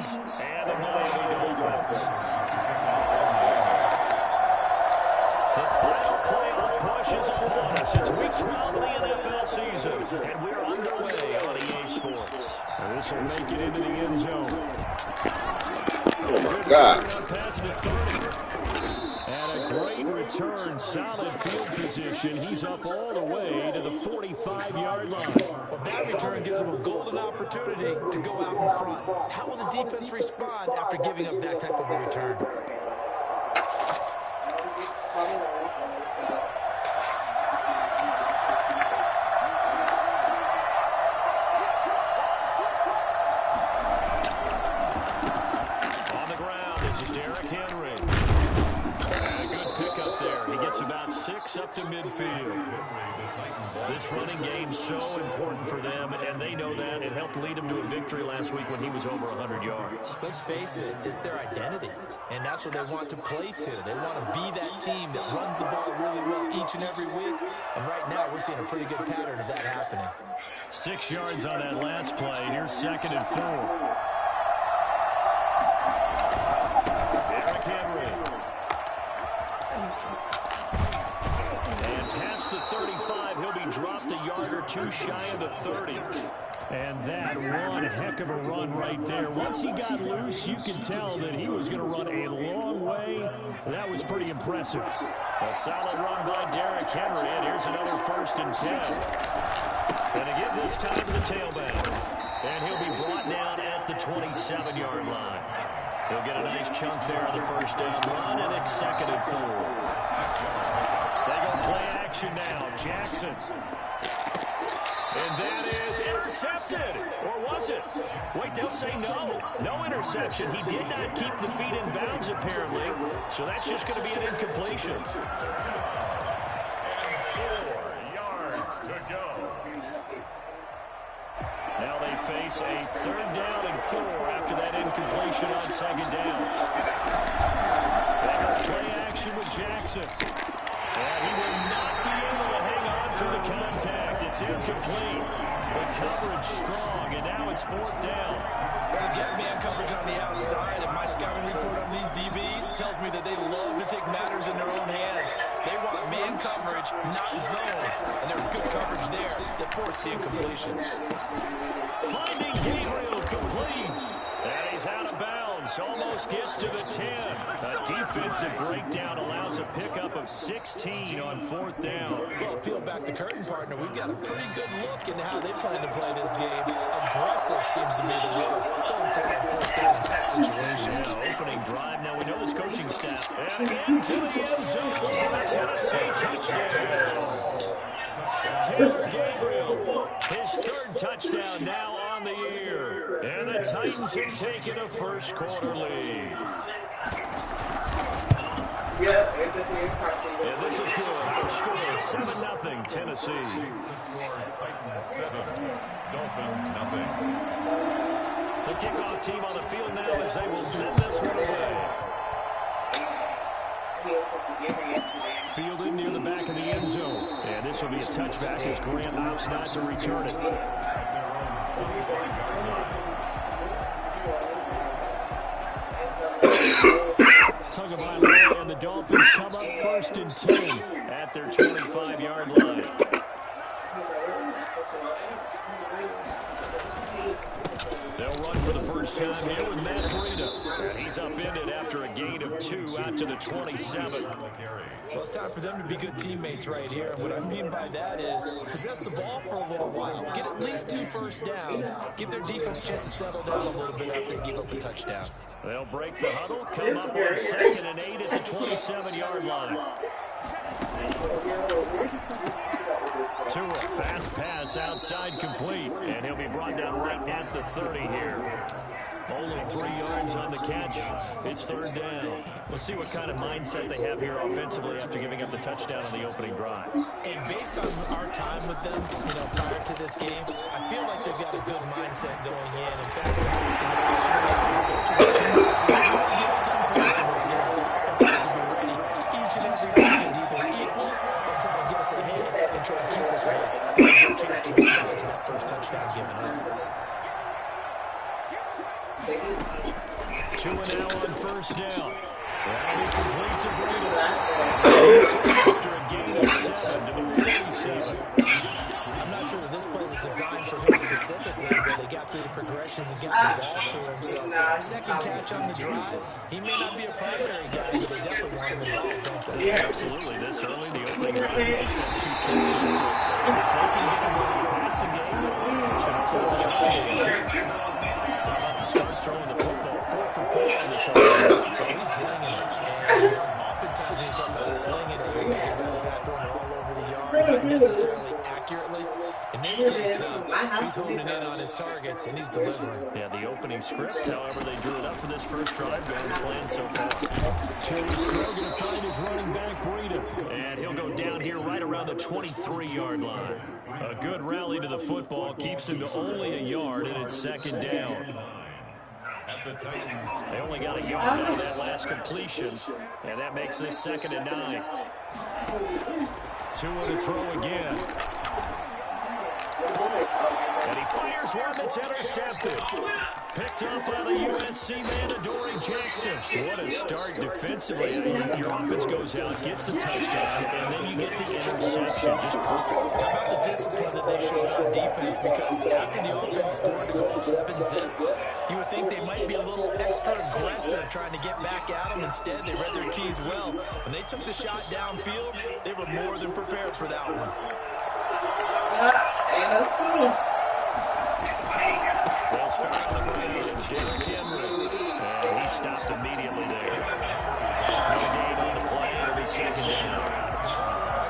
Dolphins and the Miami Dolphins. The final playoff push is upon us. It's week 12 of the NFL season, and we're underway on EA Sports. And this will make it into the end zone. Oh, my God. Past the 30. And a great return, solid field position. He's up all the way to the 45-yard line. Well, that return gives him a golden opportunity to go out in front. How will the defense respond after giving up that type of a return? On the ground, this is Derrick Henry. And a good pickup there. He gets about 6 up to midfield. This running game's so important for them, and they know that. It helped lead them to a victory last week when he was over 100 yards. Let's face it, it's their identity, and that's what they want to play to. They want to be that team that runs the ball really well each and every week, and right now we're seeing a pretty good pattern of that happening. 6 yards on that last play. Here's 2nd and 4. Derrick Henry. And past the 35, he'll be dropped a yard or two shy of the 30. And that one heck of a run right there. Once he got loose, you could tell that he was going to run a long way. That was pretty impressive. A solid run by Derrick Henry, and here's another 1st and 10. And again, this time to the tailback. And he'll be brought down at the 27-yard line. He'll get a nice chunk there on the 1st down run, and it's 2nd and 4. They go play action now. Jackson. And that is intercepted. Or was it? Wait, they'll say no. No interception. He did not keep the feet in bounds, apparently. So that's just going to be an incompletion. 4 yards to go. Now they face a 3rd down and 4 after that incompletion on 2nd down. They go play action with Jackson. And he will not be able to hang on to the contact. It's incomplete. The coverage strong, and now it's 4th down. Well, they've got man coverage on the outside, and my scouting report on these DBs tells me that they love to take matters in their own hands. They want man coverage, not zone. And there was good coverage there that forced the incompletion. Finding Gabriel complete. And he's out of bounds. Almost gets to the 10. A defensive breakdown allows a pickup of 16 on 4th down. Well, peel back the curtain, partner. We've got a pretty good look into how they plan to play this game. Aggressive seems to be the word. Going for it on 4th down in that situation. Yeah, opening drive. Now we know this coaching staff. And into the end zone for a Tennessee touchdown. Taylor Gabriel, his 3rd touchdown now on the year. And the Titans have taken a first-quarter lead. And this is good. Our score is 7-0 Tennessee. Titans 7, Dolphins nothing. The kickoff team on the field now as they will send this one away. Fielded near the back of the end zone. And this will be a touchback as Grant opts not to return it. Tagovailoa and the Dolphins come up 1st and 10 at their 25-yard line. They'll run for the first time here with Matt Breida. And he's upended after a gain of 2 out to the 27. Well, it's time for them to be good teammates right here. And what I mean by that is possess the ball for a little while. Get at least 2 first downs. Give their defense a chance to settle down a little bit after they give up a touchdown. They'll break the huddle, come up on 2nd and 8 at the 27-yard line. To a fast pass outside complete, and he'll be brought down right at the 30 here. Only 3 yards on the catch. It's 3rd down. Let's see what kind of mindset they have here offensively after giving up the touchdown on the opening drive. And based on our time with them, prior to this game, I feel like they've got a good mindset going in. In fact, the discussion about the coaches give up some points in this game, so it's hard to be ready each and every time to either equal or try to get us ahead and try to keep us ahead. There's a chance to respond to that first touchdown given up. 2 and now on first down. That'll be complete to Breida. After a gain of 7 to the 47. I'm not sure that this play was designed for him specifically, but they got through the progressions and got the ball to him. So, second catch on the drive. He may not be a primary guy, but they definitely want him involved, don't they? Yeah, absolutely. This early, the opening drive, they just had 2 catches. So if they can get him over the passing game, it should open up the running game. How about the start throwing the football? 4 for 4 on this whole game. Well, he's slinging it. And oftentimes when you talk about slinging it, you're thinking about a guy throwing it all over the yard, not necessarily accurately. In this case, he's honing in on his targets, and he's delivering. Yeah, the opening script, however, they drew it up for this first drive, going to plan so far. Chase throw going to find his running back, Breida. And he'll go down here right around the 23-yard line. A good rally to the football keeps him to only a yard, and it's second down. They only got a yard out of that last completion, and that makes this 2nd and 9. 2 to throw again. And he fires one that's intercepted. Picked up by the USC man, Adoree Jackson. What a start defensively. Your offense goes out, gets the touchdown, and then you get the interception. Just perfect. How about the discipline that they showed on defense? Because after the offense scored to go up 7-zip, you would think they might be a little extra aggressive trying to get back at them. Instead, they read their keys well. When they took the shot downfield, they were more than prepared for that one. They'll start on the ground. It's Derrick Henry. And he stopped immediately there. No gain on the play. It'll be second down.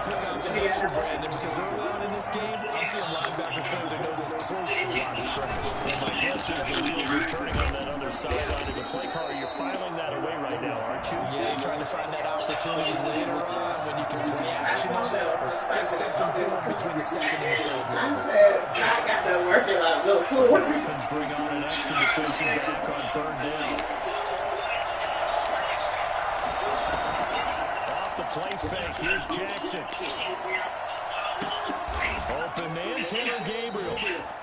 Quick observation, Brandon, because early on in this game, I'm seeing linebackers throw their noses close to the line of scrimmage. And my guess is the wheels are turning on that other sideline. As a play caller, you're filing that away right now, aren't you? Yeah, you're trying to find that opportunity later on when you can play action on it or stick something to it between the second and the third level. I got that working like little cool. Dolphins bring on an extra defensive back on 3rd down. Play fake. Here's Jackson. Open man, Taylor Gabriel.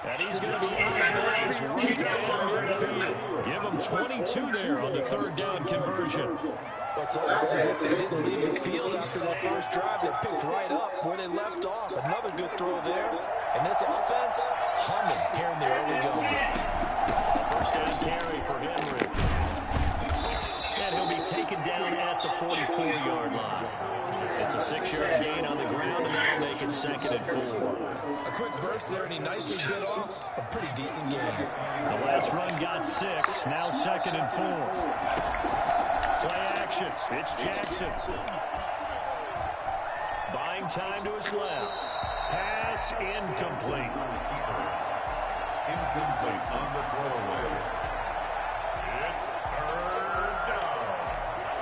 And he's going to be out of bounds right down midfield. Give him 22 there on the 3rd down conversion. What's almost as if they didn't leave the field after their first drive. They picked right up where they left off. Another good throw there. And this offense, humming here in the early going. First down carry for Henry. And he'll be taken down at the 44-yard line. It's a 6-yard gain on the ground, and that'll make it 2nd and 4. A quick burst there, and he nicely bit off a pretty decent game. The last run got 6, now 2nd and 4. Play action, it's Jackson. Buying time to his left. Pass incomplete. Incomplete on the throwaway. It's 3rd down.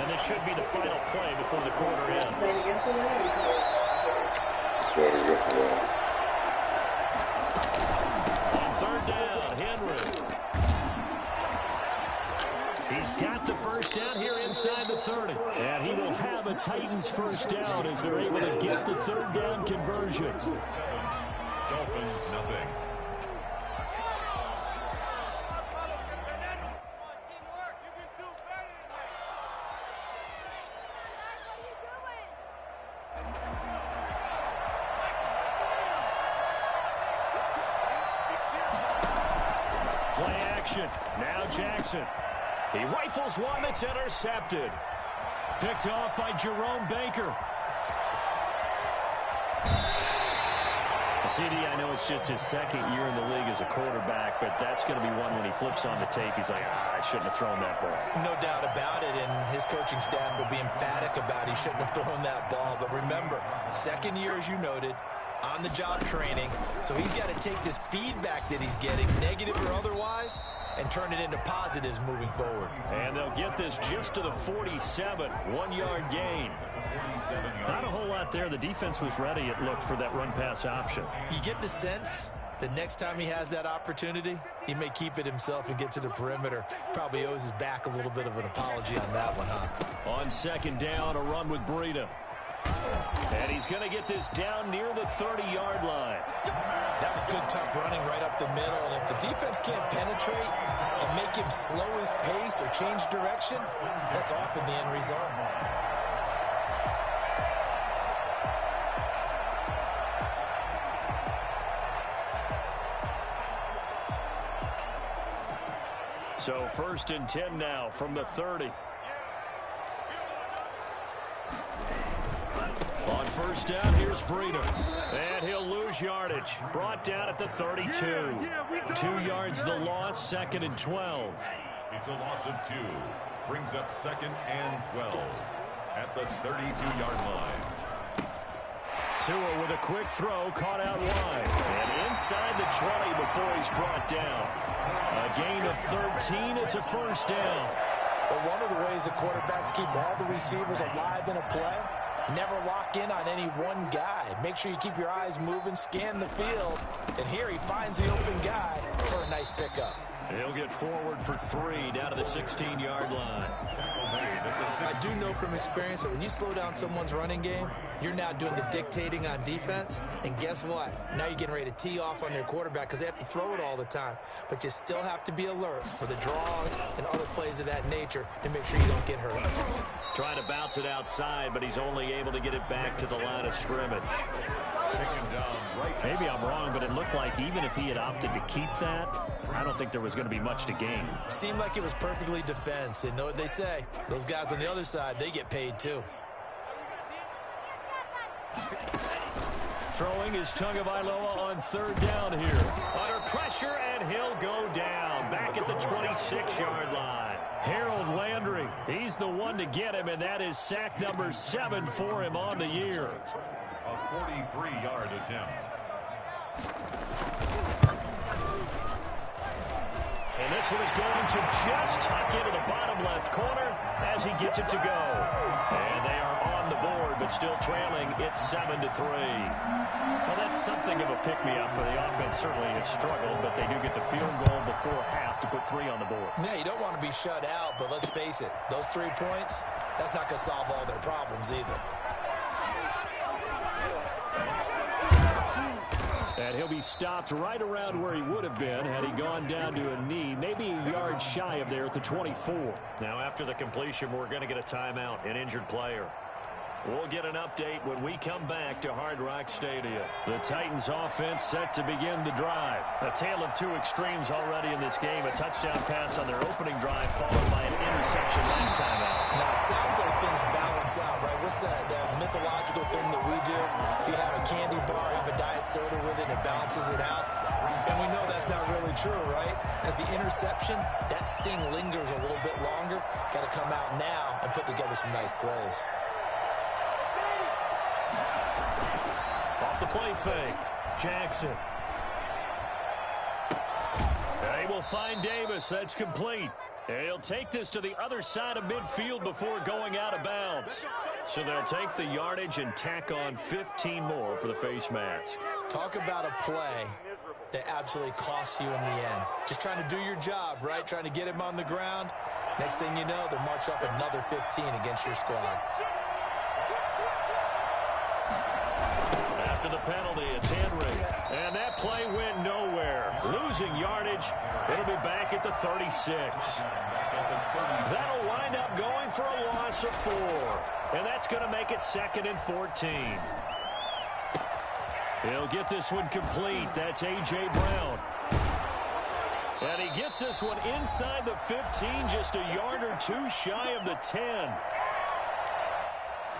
And this should be the final play before the quarter ends. On 3rd down, Henry. He's got the first down here inside the 30. And he will have a Titans first down as they're able to get the 3rd down conversion. Dolphins, nothing. Play action. Now Jackson. He rifles one that's intercepted. Picked off by Jerome Baker. CD, I know it's just his 2nd year in the league as a quarterback, but that's going to be one when he flips on the tape. He's like, I shouldn't have thrown that ball. No doubt about it, and his coaching staff will be emphatic about he shouldn't have thrown that ball. But remember, 2nd year, as you noted, on-the-job training. So he's got to take this feedback that he's getting, negative or otherwise, and turn it into positives moving forward. And they'll get this just to the 47, 1-yard gain. Not a whole lot there. The defense was ready, it looked, for that run-pass option. You get the sense that next time he has that opportunity, he may keep it himself and get to the perimeter. Probably owes his back a little bit of an apology on that one, huh? On 2nd down, a run with Breida. And he's going to get this down near the 30-yard line. That was good, tough running right up the middle. And if the defense can't penetrate and make him slow his pace or change direction, that's often the end result. So 1st and 10 now from the 30. On 1st down, here's Breida. And he'll lose yardage. Brought down at the 32. 2 yards the loss, 2nd and 12. It's a loss of 2. Brings up 2nd and 12 at the 32-yard line. Tua with a quick throw, caught out wide. And inside the 20 before he's brought down. A gain of 13, it's a 1st down. Well, one of the ways the quarterbacks keep all the receivers alive in a play, never lock in on any one guy. Make sure you keep your eyes moving, scan the field. And here he finds the open guy for a nice pickup. He'll get forward for 3 down to the 16-yard line. I do know from experience that when you slow down someone's running game, you're now doing the dictating on defense. And guess what? Now you're getting ready to tee off on their quarterback because they have to throw it all the time. But you still have to be alert for the draws and other plays of that nature to make sure you don't get hurt. Trying to bounce it outside, but he's only able to get it back to the line of scrimmage. Maybe I'm wrong, but it looked like even if he had opted to keep that, I don't think there was going to be much to gain. Seemed like it was perfectly defense. And know what they say? Those guys on the other side, they get paid too. Throwing is Tagovailoa on 3rd down here. Under pressure, and he'll go down. Back at the 26-yard line. Harold Landry, he's the one to get him, and that is sack number 7 for him on the year. A 43-yard attempt. And this one is going to just tuck into the bottom left corner as he gets it to go. And they are on the board, but still trailing. It's 7-3. Well, that's something of a pick-me-up. The offense certainly has struggled, but they do get the field goal before half to put 3 on the board. Yeah, you don't want to be shut out, but let's face it, those 3 points, that's not going to solve all their problems either. And he'll be stopped right around where he would have been had he gone down to a knee, maybe a yard shy of there at the 24. Now, after the completion, we're going to get a timeout, an injured player. We'll get an update when we come back to Hard Rock Stadium. The Titans offense set to begin the drive. A tale of 2 extremes already in this game. A touchdown pass on their opening drive followed by an interception last time out. Now, it sounds like things balance out, right? What's that mythological thing that we do? If you have a candy bar, have a diet soda with it, it balances it out. And we know that's not really true, right? Because the interception, that sting lingers a little bit longer. Got to come out now and put together some nice plays. Off the play fake, Jackson. They will find Davis. That's complete. He'll take this to the other side of midfield before going out of bounds. So they'll take the yardage and tack on 15 more for the face mask. Talk about a play that absolutely costs you in the end. Just trying to do your job, right? Trying to get him on the ground. Next thing you know, they'll march off another 15 against your squad. After the penalty, it's Henry. And that play went nowhere. Losing yardage. It'll be back at the 36. That'll wind up going for a loss of 4. And that's going to make it 2nd and 14. He'll get this one complete. That's A.J. Brown. And he gets this one inside the 15, just a yard or 2 shy of the 10.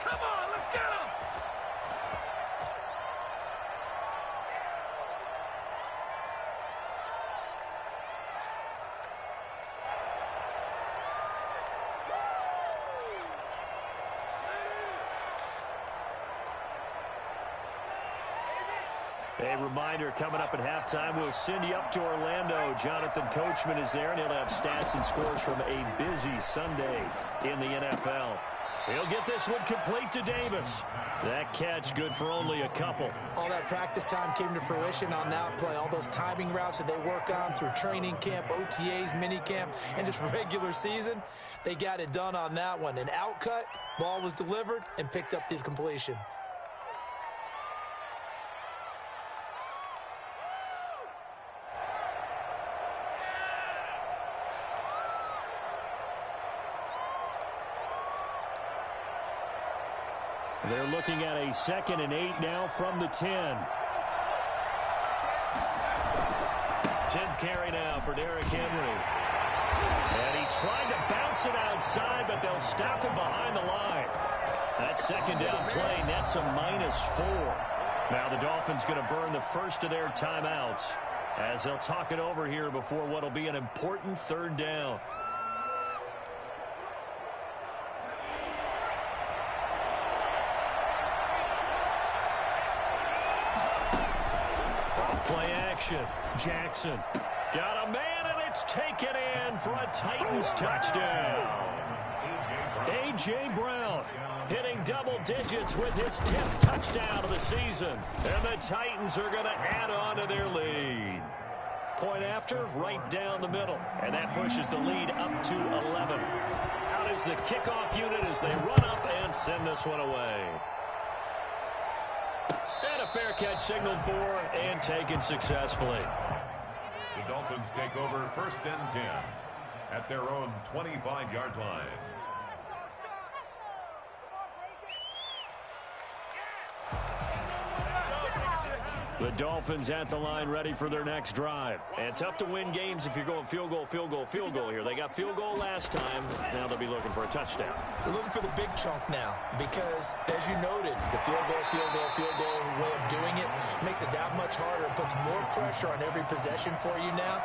Come on, let's get him! A reminder, coming up at halftime, we'll send you up to Orlando. Jonathan Coachman is there, and he'll have stats and scores from a busy Sunday in the NFL. He'll get this one complete to Davis. That catch good for only a couple. All that practice time came to fruition on that play. All those timing routes that they work on through training camp, OTAs, minicamp, and just regular season, they got it done on that one. An outcut, ball was delivered, and picked up the completion. They're looking at a 2nd and 8 now from the 10. 10th carry now for Derrick Henry. And he tried to bounce it outside, but they'll stop him behind the line. That 2nd down play nets a -4. Now the Dolphins going to burn the first of their timeouts as they'll talk it over here before what will be an important 3rd down. Play action. Jackson got a man, and it's taken in for a Titans touchdown. A.J. Brown hitting double digits with his 10th touchdown of the season. And the Titans are going to add on to their lead. Point after, right down the middle. And that pushes the lead up to 11. Out is the kickoff unit as they run up and send this one away. And a fair catch signaled for and taken successfully. The Dolphins take over 1st and 10 at their own 25-yard line. The Dolphins at the line ready for their next drive. And tough to win games if you're going field goal, field goal, field goal here. They got field goal last time. Now they'll be looking for a touchdown. They're looking for the big chunk now because, as you noted, the field goal way of doing it makes it that much harder. It puts more pressure on every possession for you now.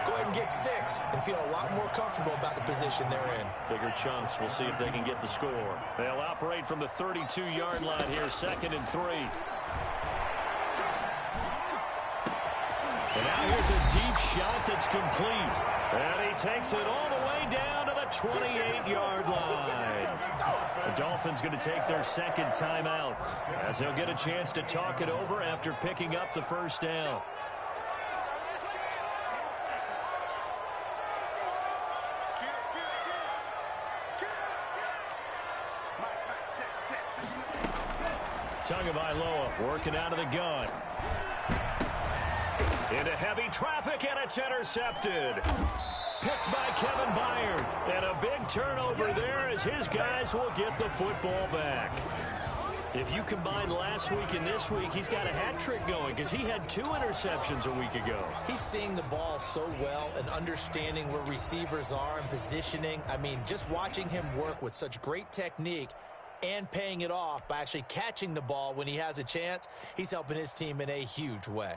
Go ahead and get 6 and feel a lot more comfortable about the position they're in. Bigger chunks. We'll see if they can get the score. They'll operate from the 32-yard line here, 2nd and 3. And now here's a deep shot that's complete. And he takes it all the way down to the 28-yard line. The Dolphins going to take their 2nd timeout as they'll get a chance to talk it over after picking up the 1st down. Tagovailoa working out of the gun. Into heavy traffic, and it's intercepted. Picked by Kevin Byard. And a big turnover there as his guys will get the football back. If you combine last week and this week, he's got a hat trick going because he had 2 interceptions a week ago. He's seeing the ball so well and understanding where receivers are and positioning. I mean, just watching him work with such great technique and paying it off by actually catching the ball when he has a chance, he's helping his team in a huge way.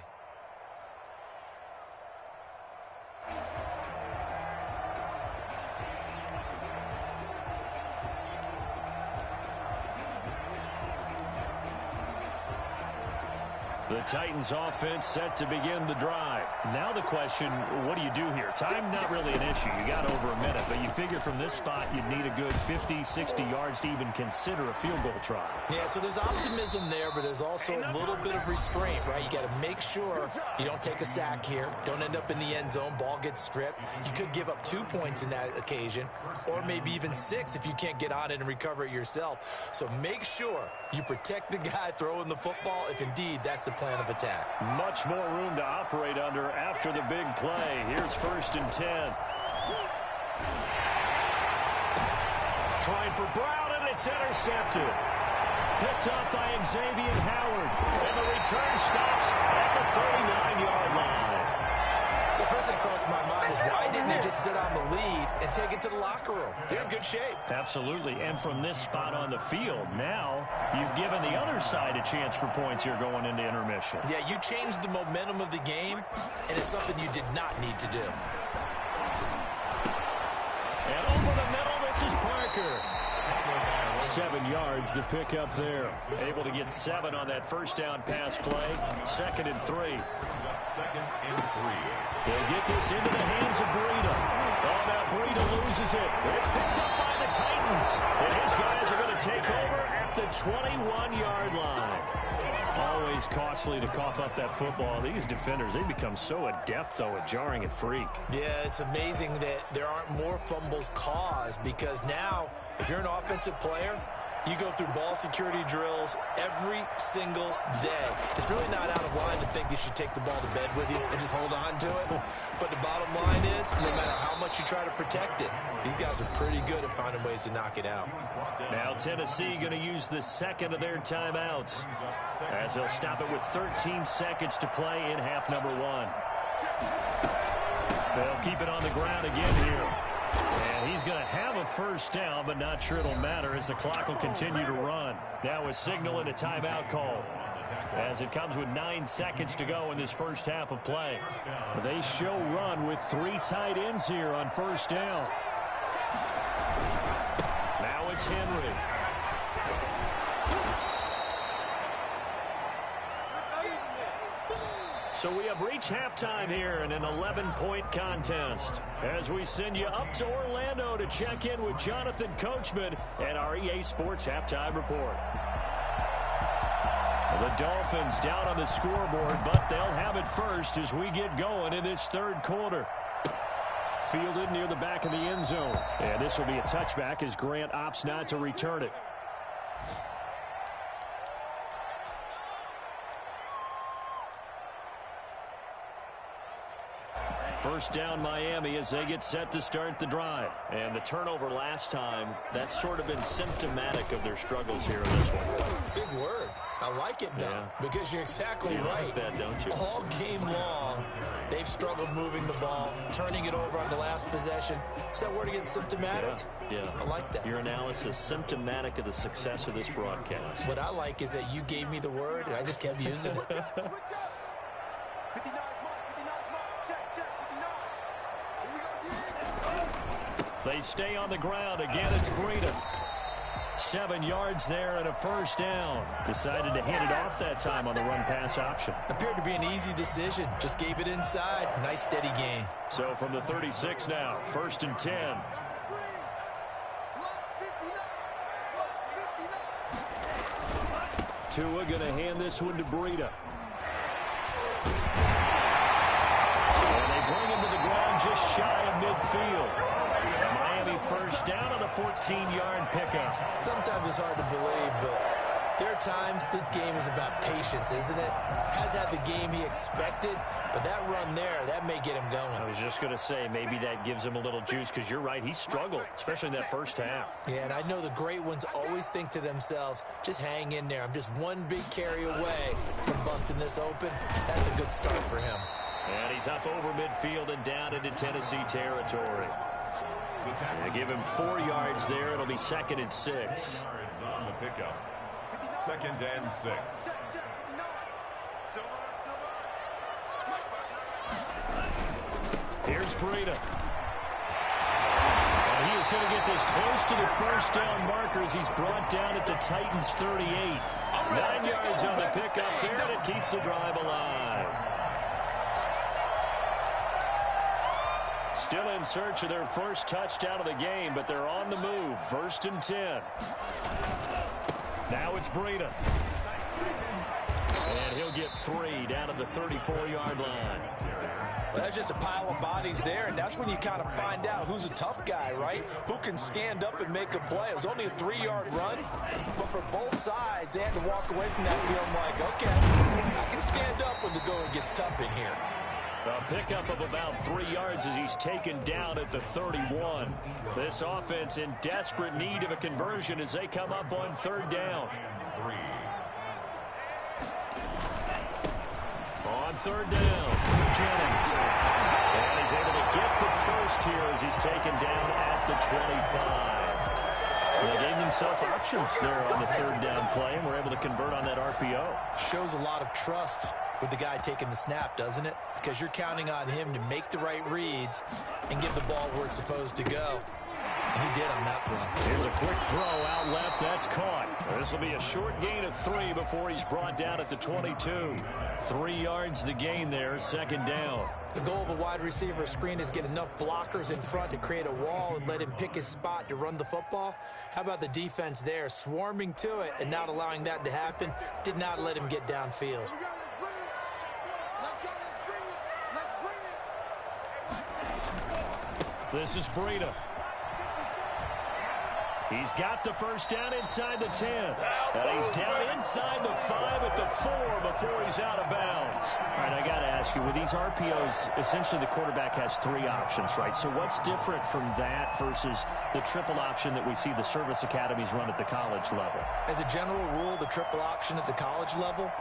The Titans offense set to begin the drive. Now the question, what do you do here? Time not really an issue. You got over a minute, but you figure from this spot you'd need a good 50, 60 yards to even consider a field goal try. Yeah, so there's optimism there, but there's also a little bit of restraint, right? You got to make sure you don't take a sack here. Don't end up in the end zone. Ball gets stripped. You could give up 2 points in that occasion, or maybe even 6 if you can't get on it and recover it yourself. So make sure you protect the guy throwing the football if indeed that's the plan of attack. Much more room to operate under after the big play. Here's 1st and 10. Trying for Brown, and it's intercepted. Picked up by Xavier Howard. And the return stops at the 39-yard line. So first thing crossed my mind is why didn't they just sit on the lead and take it to the locker room? They're in good shape. Absolutely. And from this spot on the field, now you've given the other side a chance for points here going into intermission. Yeah, you changed the momentum of the game, and it's something you did not need to do. And over the middle, this is Parker. 7 yards to pick up there. Able to get 7 on that first down pass play. 2nd and 3. 2nd and 3. They'll get this into the hands of Breida. Oh, now Breida loses it. It's picked up by the Titans. And his guys are going to take over at the 21-yard line. Always costly to cough up that football. These defenders, they become so adept, though, at jarring it free. Yeah, it's amazing that there aren't more fumbles caused because now, if you're an offensive player, you go through ball security drills every single day. It's really not out of line to think you should take the ball to bed with you and just hold on to it. But the bottom line is, no matter how much you try to protect it. These guys are pretty good at finding ways to knock it out. Now Tennessee going to use the second of their timeouts as they'll stop it with 13 seconds to play in half number one. They'll keep it on the ground again here. And he's going to have a first down, but not sure it'll matter as the clock will continue to run. Now a signal and a timeout call, as it comes with 9 seconds to go in this first half of play. They show run with 3 tight ends here on first down. Now it's Henry. So we have reached halftime here in an 11-point contest as we send you up to Orlando to check in with Jonathan Coachman and our EA Sports Halftime Report. The Dolphins down on the scoreboard, but they'll have it first as we get going in this third quarter. Fielded near the back of the end zone. And this will be a touchback as Grant opts not to return it. First down Miami as they get set to start the drive. And the turnover last time, that's sort of been symptomatic of their struggles here in this one. Big word. I like it, though, because you're exactly right. Like that, don't you? All game long, they've struggled moving the ball, turning it over on the last possession. Is that word again, symptomatic? Yeah. I like that. Your analysis, symptomatic of the success of this broadcast. What I like is that you gave me the word, and I just kept using it. They stay on the ground. Again, it's Breida. 7 yards there and a first down. Decided to hand it off that time on the run-pass option. Appeared to be an easy decision. Just gave it inside. Nice, steady gain. So from the 36 now, 1st and 10. Tua going to hand this one to Breida. And they bring him to the ground just shy of midfield. Miami first down on the 14-yard pickup. Sometimes it's hard to believe, but there are times this game is about patience, isn't it? Has had the game he expected, but that run there, that may get him going. I was just going to say, maybe that gives him a little juice, because you're right, he struggled, especially in that first half. Yeah, and I know the great ones always think to themselves, just hang in there. I'm just one big carry away from busting this open. That's a good start for him. And he's up over midfield and down into Tennessee territory. They give him 4 yards there. It'll be 2nd and 6. Yards on the pickup. 2nd and 6. Here's Breida. And he is going to get this close to the first down marker as he's brought down at the Titans' 38. 9 yards on the pickup there, and it keeps the drive alive. Still in search of their first touchdown of the game, but they're on the move. 1st and 10. Now it's Breida. And he'll get 3 down at the 34-yard line. Well, that's just a pile of bodies there, and that's when you kind of find out who's a tough guy, right? Who can stand up and make a play. It was only a 3-yard run, but for both sides, they had to walk away from that feeling like, okay, I can stand up when the going gets tough in here. A pickup of about 3 yards as he's taken down at the 31. This offense in desperate need of a conversion as they come up on 3rd down. On 3rd down, Jennings. And he's able to get the first here as he's taken down at the 25. They gave themselves options there on the 3rd down play, and were able to convert on that RPO. Shows a lot of trust with the guy taking the snap, doesn't it? Because you're counting on him to make the right reads and get the ball where it's supposed to go. And he did on that throw. Here's a quick throw out left. That's caught. This will be a short gain of 3 before he's brought down at the 22. 3 yards the gain there, 2nd down. The goal of a wide receiver screen is get enough blockers in front to create a wall and let him pick his spot to run the football. How about the defense there, swarming to it and not allowing that to happen? Did not let him get downfield. This is Breida. He's got the first down inside the 10. And he's down inside the 5 at the 4 before he's out of bounds. All right, I got to ask you, with these RPOs, essentially the quarterback has 3 options, right? So what's different from that versus the triple option that we see the service academies run at the college level? As a general rule, the triple option at the college level,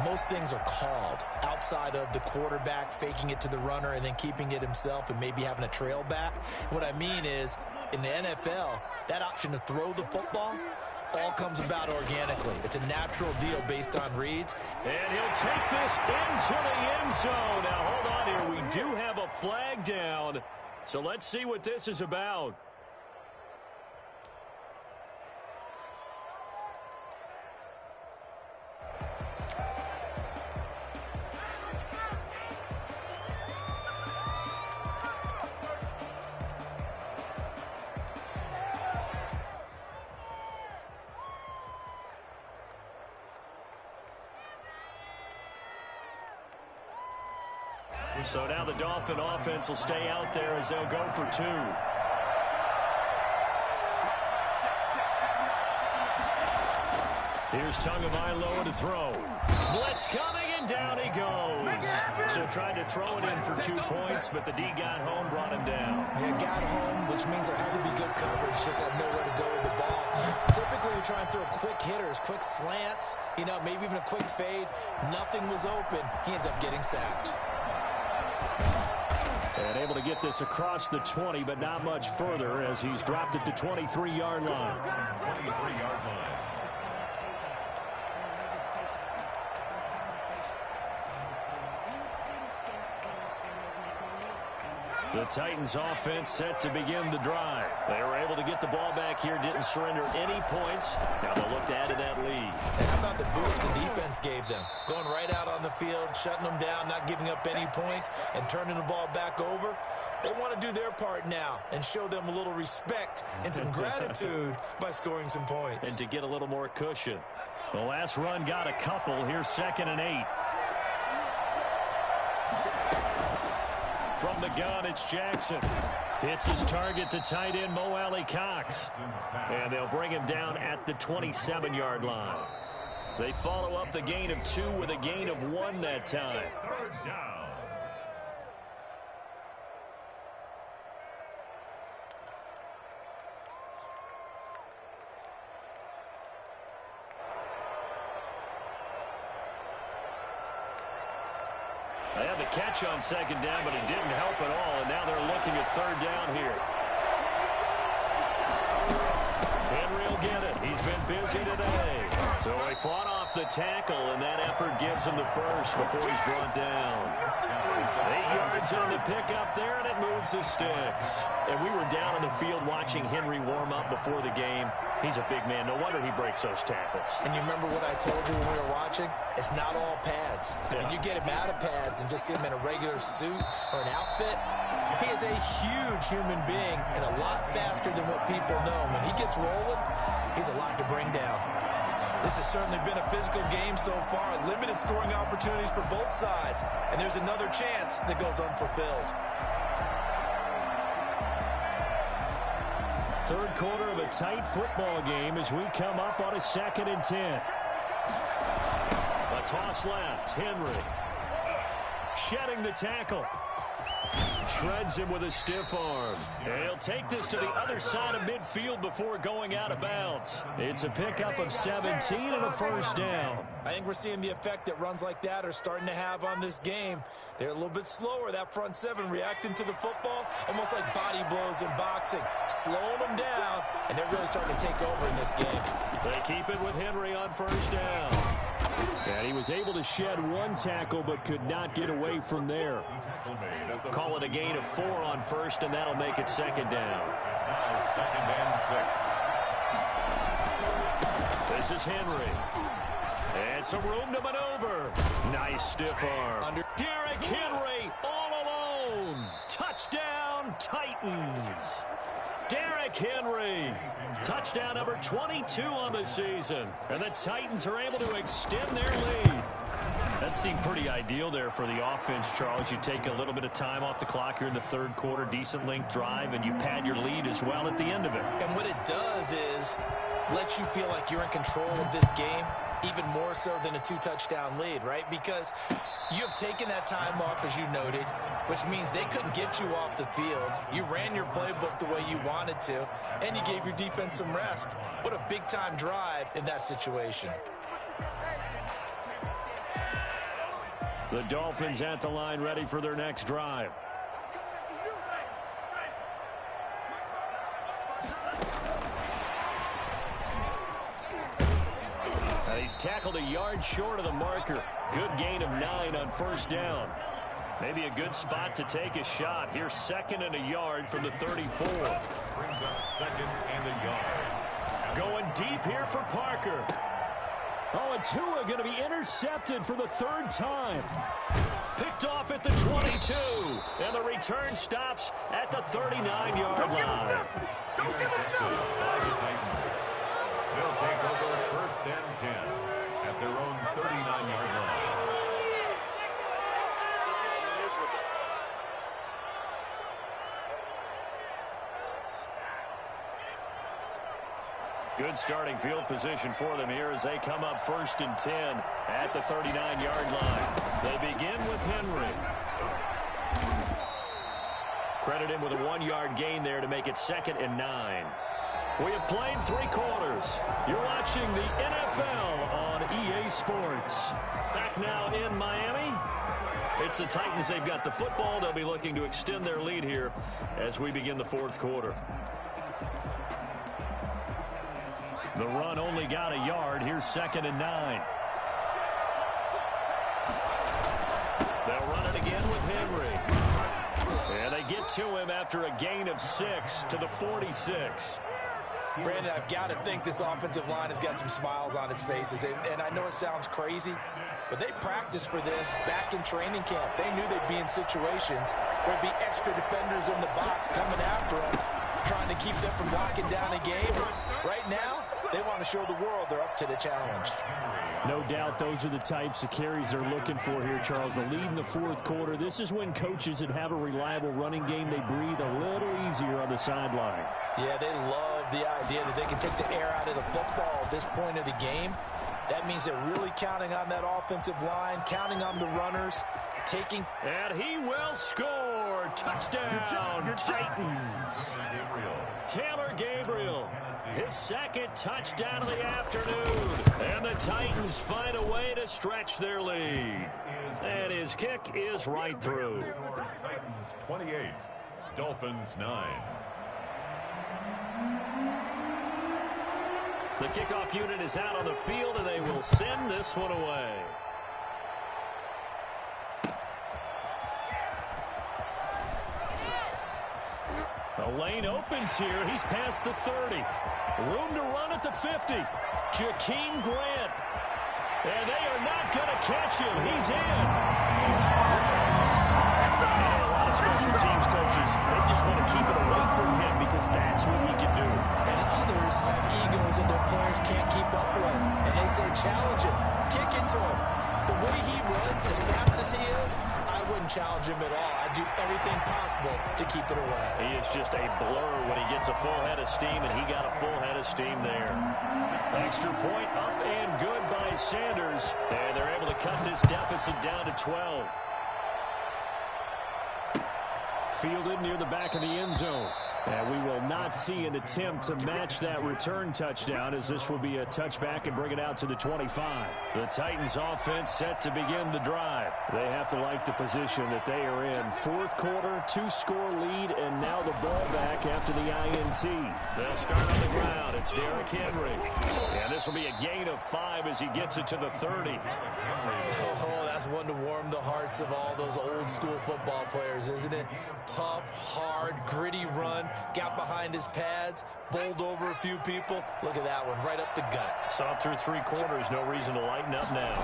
most things are called outside of the quarterback faking it to the runner and then keeping it himself and maybe having a trail back. What I mean is, in the NFL, that option to throw the football all comes about organically. It's a natural deal based on reads. And he'll take this into the end zone. Now, hold on here. We do have a flag down. So let's see what this is about. So now the Dolphin offense will stay out there as they'll go for 2. Here's Tagovailoa to throw. Blitz coming, and down he goes. So tried to throw it in for 2 points, but the D got home, brought him down. Yeah, got home, which means there had to be good coverage, just had nowhere to go with the ball. Typically, you try and throw quick hitters, quick slants, maybe even a quick fade. Nothing was open. He ends up getting sacked. And able to get this across the 20, but not much further as he's dropped it to 23-yard line. 23-yard line. The Titans offense set to begin the drive. They were able to get the ball back here, didn't surrender any points. Now they'll look to add to that lead. And how about the boost the defense gave them? Going right out on the field, shutting them down, not giving up any points, and turning the ball back over. They want to do their part now and show them a little respect and some gratitude by scoring some points. And to get a little more cushion. The last run got a couple. Here's 2nd and 8. From the gun, it's Jackson. Hits his target, the tight end, Mo Alley-Cox. And they'll bring him down at the 27-yard line. They follow up the gain of 2 with a gain of 1 that time. 3rd down. They had the catch on 2nd down, but it didn't help at all, and now they're looking at 3rd down here. Henry will get it. He's been busy today. So he fought off the tackle, and that effort gives him the first before he's brought down. 8 yards on the pickup there, and it moves the sticks. And we were down in the field watching Henry warm up before the game. He's a big man. No wonder he breaks those tackles. And you remember what I told you when we were watching? It's not all pads. I mean, you get him out of pads and just see him in a regular suit or an outfit. He is a huge human being and a lot faster than what people know. When he gets rolling, he's a lot to bring down. This has certainly been a physical game so far. Limited scoring opportunities for both sides. And there's another chance that goes unfulfilled. 3rd quarter of a tight football game as we come up on a 2nd and 10. A toss left. Henry shedding the tackle. Shreds him with a stiff arm. And he'll take this to the other side of midfield before going out of bounds. It's a pickup of 17 and a 1st down. I think we're seeing the effect that runs like that are starting to have on this game. They're a little bit slower, that front 7, reacting to the football, almost like body blows in boxing, slowing them down, and they're really starting to take over in this game. They keep it with Henry on 1st down. And he was able to shed 1 tackle but could not get away from there. Call it a gain of 4 on 1st, and that'll make it 2nd down. It's now 2nd and 6. This is Henry. And some room to maneuver. Nice stiff arm. Derrick Henry all alone. Touchdown, Titans. Derrick Henry. Touchdown number 22 on the season. And the Titans are able to extend their lead. That seemed pretty ideal there for the offense, Charles. You take a little bit of time off the clock here in the third quarter, decent length drive, and you pad your lead as well at the end of it. And what it does is let you feel like you're in control of this game, even more so than a 2-touchdown lead, right? Because you have taken that time off, as you noted, which means they couldn't get you off the field. You ran your playbook the way you wanted to, and you gave your defense some rest. What a big-time drive in that situation. The Dolphins at the line, ready for their next drive. He's tackled a yard short of the marker. Good gain of 9 on first down. Maybe a good spot to take a shot. Here's 2nd and a yard from the 34. Brings up 2nd and a yard. Going deep here for Parker. Oh, and Tua going to be intercepted for the 3rd time. Picked off at the 22. And the return stops at the 39-yard line. Don't give it up. They'll take over 1st and 10 at their own 39-yard line. Good starting field position for them here as they come up 1st and 10 at the 39-yard line. They begin with Henry. Credit him with a 1-yard gain there to make it 2nd and 9. We have played 3 quarters. You're watching the NFL on EA Sports. Back now in Miami. It's the Titans. They've got the football. They'll be looking to extend their lead here as we begin the 4th quarter. The run only got a yard. Here's 2nd and 9. They'll run it again with Henry. And they get to him after a gain of 6 to the 46. Brandon, I've got to think this offensive line has got some smiles on its faces. And I know it sounds crazy, but they practiced for this back in training camp. They knew they'd be in situations where there'd be extra defenders in the box coming after them, trying to keep them from locking down a game. Right now, they want to show the world they're up to the challenge. No doubt those are the types of carries they're looking for here, Charles. The lead in the 4th quarter. This is when coaches that have a reliable running game, they breathe a little easier on the sideline. Yeah, they love the idea that they can take the air out of the football at this point of the game. That means they're really counting on that offensive line, counting on the runners, taking. And he will score. Touchdown, Titans. Taylor Gabriel, his 2nd touchdown of the afternoon. And the Titans find a way to stretch their lead. And his kick is right through. Titans 28, Dolphins 9. The kickoff unit is out on the field, and they will send this one away. The lane opens here. He's past the 30. Room to run at the 50. Jakeem Grant. And they are not going to catch him. He's in. And a lot of special teams coaches, they just want to keep it away from him because that's what he can do. And others have egos that their players can't keep up with. And they say, challenge it. Kick it to him. The way he runs as fast as he is, I wouldn't challenge him at all. I'd do everything possible to keep it away. He is just a blur when he gets a full head of steam, and he got a full head of steam there. Extra point up and good by Sanders. And they're able to cut this deficit down to 12. Fielded near the back of the end zone. And we will not see an attempt to match that return touchdown, as this will be a touchback and bring it out to the 25. The Titans offense set to begin the drive. They have to like the position that they are in. 4th quarter, 2-score lead, and now the ball back after the INT. They'll start on the ground. It's Derrick Henry. And this will be a gain of 5 as he gets it to the 30. Oh, that's one to warm the hearts of all those old school football players, isn't it? Tough, hard, gritty run. Got behind his pads, bowled over a few people. Look at that one, right up the gut. Saw it through 3 quarters, no reason to lighten up now.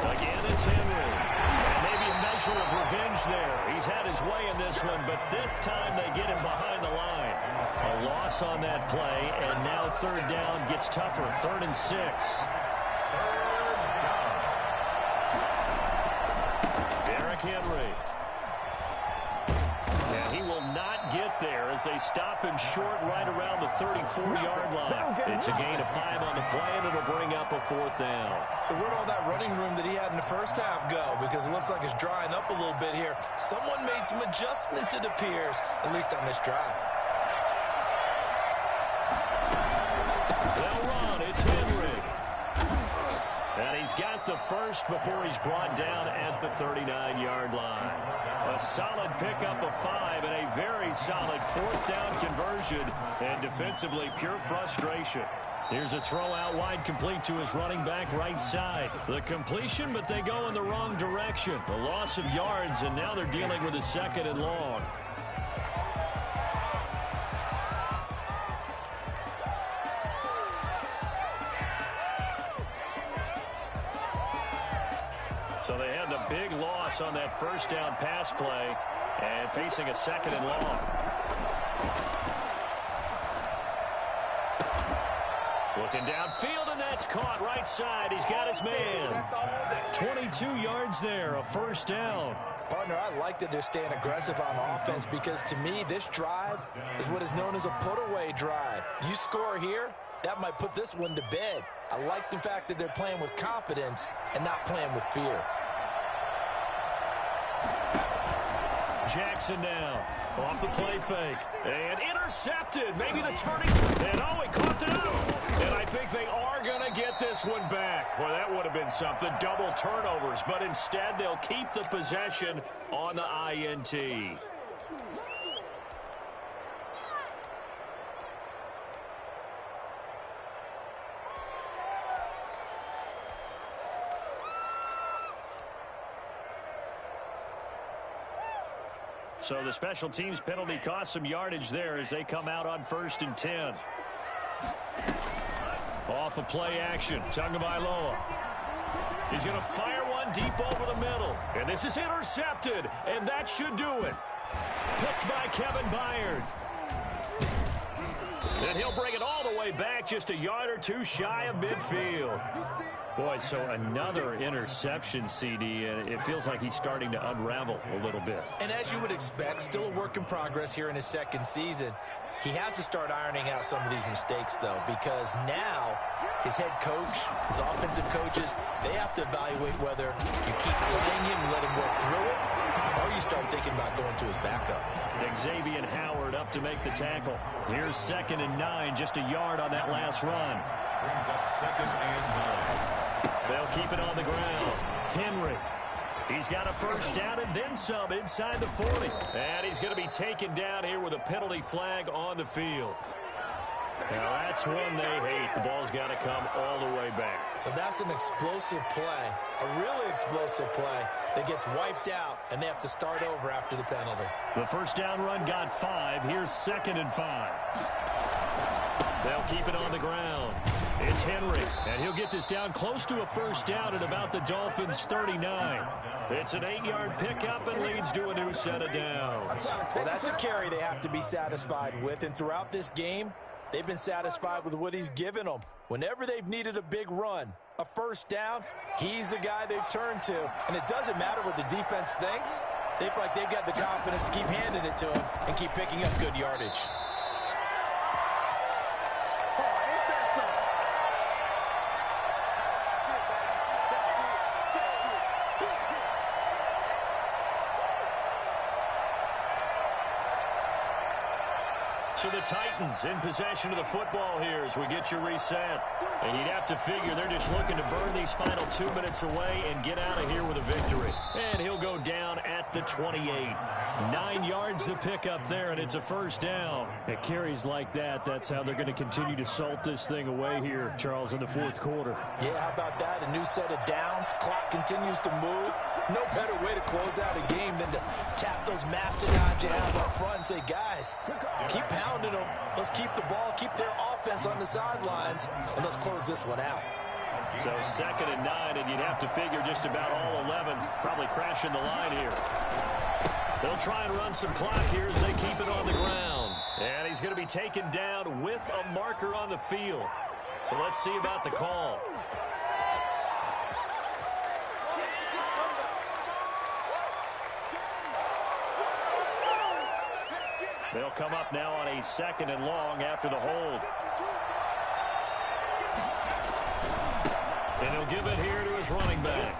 Again, it's Henry. And maybe a measure of revenge there. He's had his way in this one, but this time they get him behind the line. A loss on that play, and now 3rd down gets tougher. 3rd and 6. Henry. And he will not get there as they stop him short right around the 34-yard line. It's a gain of 5 on the play, and it'll bring up a 4th down. So where'd all that running room that he had in the first half go? Because it looks like it's drying up a little bit here. Someone made some adjustments, it appears, at least on this drive. They'll run. It's Henry. And he's got the first before he's brought down at the 39-yard line. A solid pickup of 5 and a very solid 4th down conversion. And defensively, pure frustration. Here's a throw out wide, complete to his running back right side. The completion, but they go in the wrong direction. A loss of yards, and now they're dealing with a 2nd and long. So they had the big loss on that first down pass play and facing a 2nd and long. Looking downfield, and that's caught right side. He's got his man. 22 yards there, a 1st down. Partner, I like that they're staying aggressive on offense because to me, this drive is what is known as a put-away drive. You score here, that might put this one to bed. I like the fact that they're playing with confidence and not playing with fear. Jackson now off the play fake and intercepted. Maybe the turning, and oh, he caught it out. And I think they are going to get this one back. Well, that would have been something, double turnovers, but instead they'll keep the possession on the INT. So the special teams penalty cost some yardage there as they come out on 1st and 10. Off of play action, Tagovailoa. He's going to fire one deep over the middle. And this is intercepted, and that should do it. Picked by Kevin Byard. And he'll bring it all the way back, just a yard or two shy of midfield. Boy, so another interception, CD, and it feels like he's starting to unravel a little bit. And as you would expect, still a work in progress here in his 2nd season. He has to start ironing out some of these mistakes, though, because now his head coach, his offensive coaches, they have to evaluate whether you keep playing him and let him work through it, or you start thinking about going to his backup. Xavier Howard up to make the tackle. Here's 2nd and 9, just a yard on that last run. Brings up 2nd and 9. They'll keep it on the ground. Henry. He's got a 1st down and then some inside the 40. And he's going to be taken down here with a penalty flag on the field. Now that's one they hate. The ball's got to come all the way back. So that's an explosive play, a really explosive play that gets wiped out, and they have to start over after the penalty. The 1st down run got 5. Here's 2nd and 5. They'll keep it on the ground. It's Henry, and he'll get this down close to a 1st down at about the Dolphins' 39. It's an 8-yard pickup and leads to a new set of downs. Well, that's a carry they have to be satisfied with, and throughout this game, they've been satisfied with what he's given them. Whenever they've needed a big run, a 1st down, he's the guy they've turned to. And it doesn't matter what the defense thinks. They feel like they've got the confidence to keep handing it to him and keep picking up good yardage. So the Titans in possession of the football here as we get you reset. And you'd have to figure they're just looking to burn these final 2 minutes away and get out of here with a victory. And he'll go down at the 28. 9 yards to pick up there, and it's a 1st down. At carries like that, that's how they're going to continue to salt this thing away here, Charles, in the 4th quarter. Yeah, how about that? A new set of downs. Clock continues to move. No better way to close out a game than to tap those mastodons you have up front and say, guys, keep pounding them. Let's keep the ball, keep their offense on the sidelines, and let's close this one out. So 2nd and 9, and you'd have to figure just about all 11 probably crashing the line here. They'll try and run some clock here as they keep it on the ground. And he's going to be taken down with a marker on the field. So let's see about the call. They'll come up now on a 2nd and long after the hold. And he'll give it here to his running back.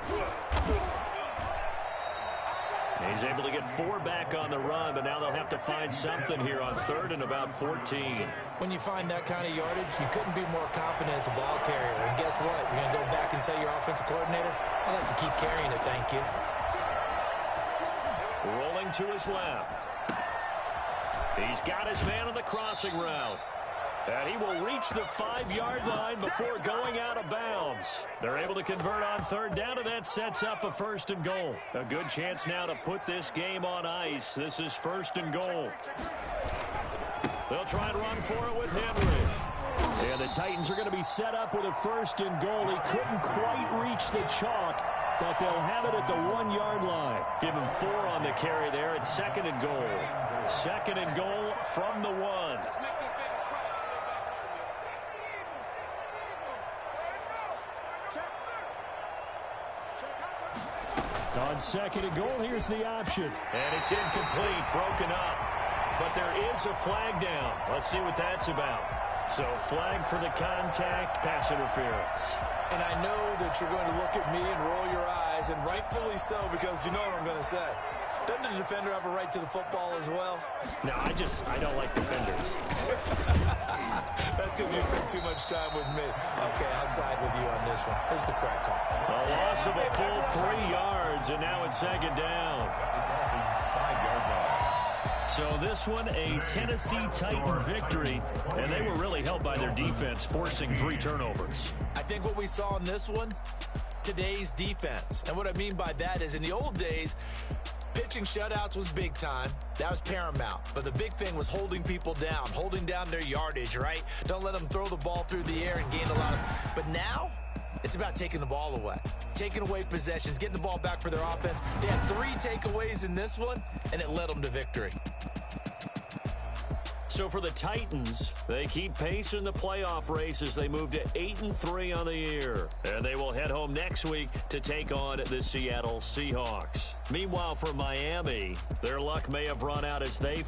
He's able to get 4 back on the run, but now they'll have to find something here on 3rd and about 14. When you find that kind of yardage, you couldn't be more confident as a ball carrier. And guess what? You're going to go back and tell your offensive coordinator, I'd like to keep carrying it, thank you. Rolling to his left. He's got his man on the crossing route. And he will reach the 5-yard line before going out of bounds. They're able to convert on 3rd down, and that sets up a 1st and goal. A good chance now to put this game on ice. This is 1st and goal. They'll try and run for it with Henry. And the Titans are going to be set up with a 1st and goal. He couldn't quite reach the chalk, but they'll have it at the 1-yard line. Give him 4 on the carry there at 2nd and goal. 2nd and goal from the 1. On 2nd and goal, here's the option. And it's incomplete, broken up. But there is a flag down. Let's see what that's about. So flag for the contact, pass interference. And I know that you're going to look at me and roll your eyes, and rightfully so, because you know what I'm going to say. Doesn't the defender have a right to the football as well? No, I don't like defenders. That's because you spend too much time with me. Okay, I'll side with you on this one. Here's the crack call. A loss of a full 3 yards, and now it's 2nd down. So this one, a Tennessee Titan victory, and they were really helped by their defense, forcing 3 turnovers. I think what we saw in this one, today's defense. And what I mean by that is in the old days, pitching shutouts was big time. That was paramount. But the big thing was holding people down, holding down their yardage, right? Don't let them throw the ball through the air and gain a lot of... But now, it's about taking the ball away. Taking away possessions, getting the ball back for their offense. They had 3 takeaways in this one, and it led them to victory. So for the Titans, they keep pace in the playoff race as they move to 8-3 on the year. And they will head home next week to take on the Seattle Seahawks. Meanwhile, for Miami, their luck may have run out as they...